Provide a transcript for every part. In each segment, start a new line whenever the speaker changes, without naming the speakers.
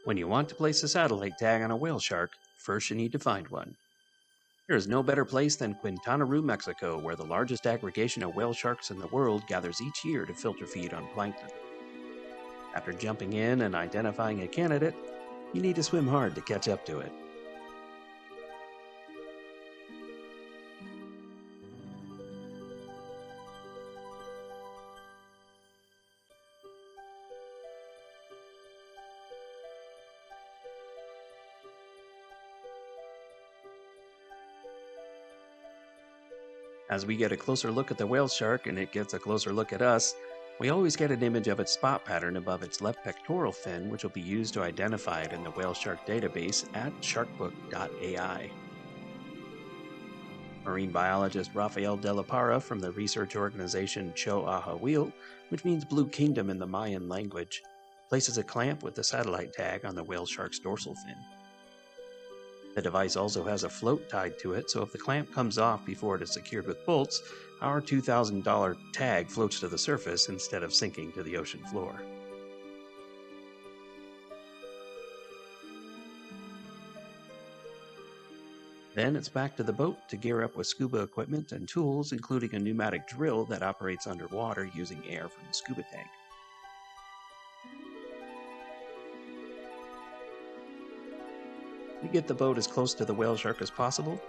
When you want to place a satellite tag on a whale shark, first you need to find one. There is no better place than Quintana Roo, Mexico, where the largest aggregation of whale sharks in the world gathers each year to filter feed on plankton. After jumping in and identifying a candidate, you need to swim hard to catch up to it. As we get a closer look at the whale shark and it gets a closer look at us, we always get an image of its spot pattern above its left pectoral fin, which will be used to identify it in the whale shark database at sharkbook.ai. Marine biologist Rafael de la Parra from the research organization Ch'ooj Ajauil, which means Blue Kingdom in the Mayan language, places a clamp with the satellite tag on the whale shark's dorsal fin. The device also has a float tied to it, so if the clamp comes off before it is secured with bolts, our $2,000 tag floats to the surface instead of sinking to the ocean floor. Then it's back to the boat to gear up with scuba equipment and tools, including a pneumatic drill that operates underwater using air from the scuba tank. We get the boat as close to the whale shark as possible,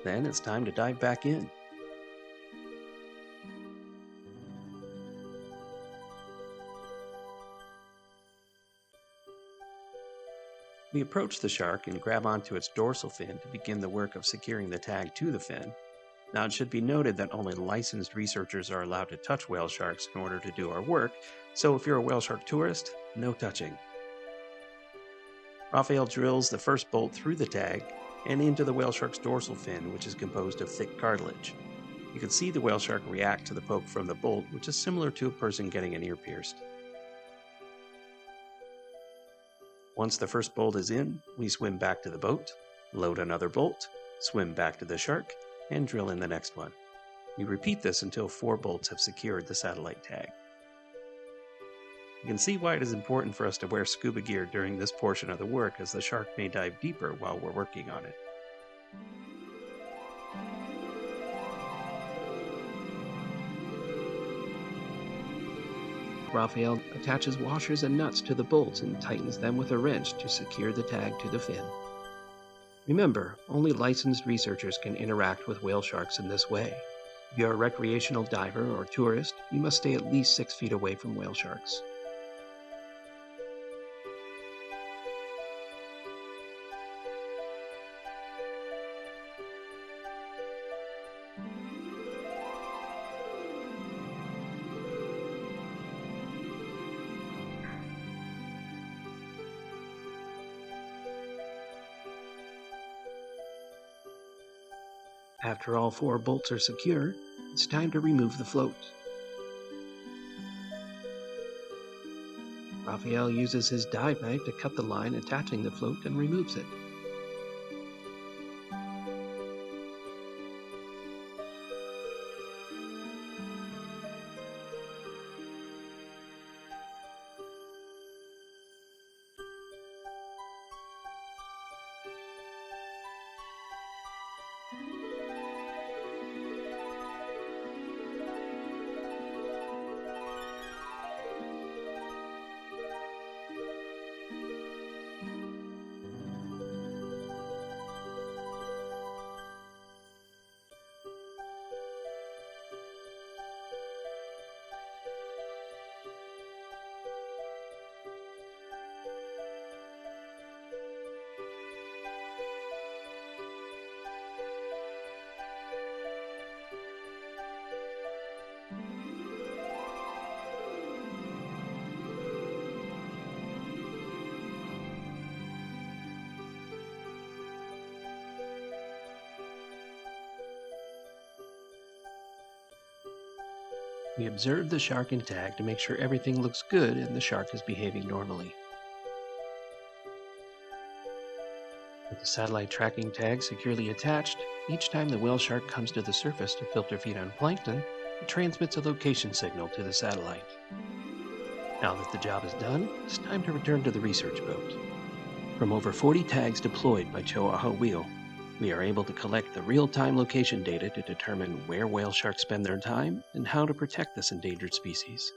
then it's time to dive back in. We approach the shark and grab onto its dorsal fin to begin the work of securing the tag to the fin. Now, it should be noted that only licensed researchers are allowed to touch whale sharks in order to do our work, so if you're a whale shark tourist, no touching. Rafael drills the first bolt through the tag and into the whale shark's dorsal fin, which is composed of thick cartilage. You can see the whale shark react to the poke from the bolt, which is similar to a person getting an ear pierced. Once the first bolt is in, we swim back to the boat, load another bolt, swim back to the shark, and drill in the next one. We repeat this until 4 bolts have secured the satellite tag. You can see why it is important for us to wear scuba gear during this portion of the work, as the shark may dive deeper while we're working on it. Rafael attaches washers and nuts to the bolts and tightens them with a wrench to secure the tag to the fin. Remember, only licensed researchers can interact with whale sharks in this way. If you are a recreational diver or tourist, you must stay at least 6 feet away from whale sharks. After all 4 bolts are secure, it's time to remove the float. Rafael uses his dive knife to cut the line attaching the float and removes it. We observe the shark and tag to make sure everything looks good and the shark is behaving normally. With the satellite tracking tag securely attached, each time the whale shark comes to the surface to filter feed on plankton, it transmits a location signal to the satellite. Now that the job is done, it's time to return to the research boat. From over 40 tags deployed by Ch'ooj Ajauil, we are able to collect the real-time location data to determine where whale sharks spend their time and how to protect this endangered species.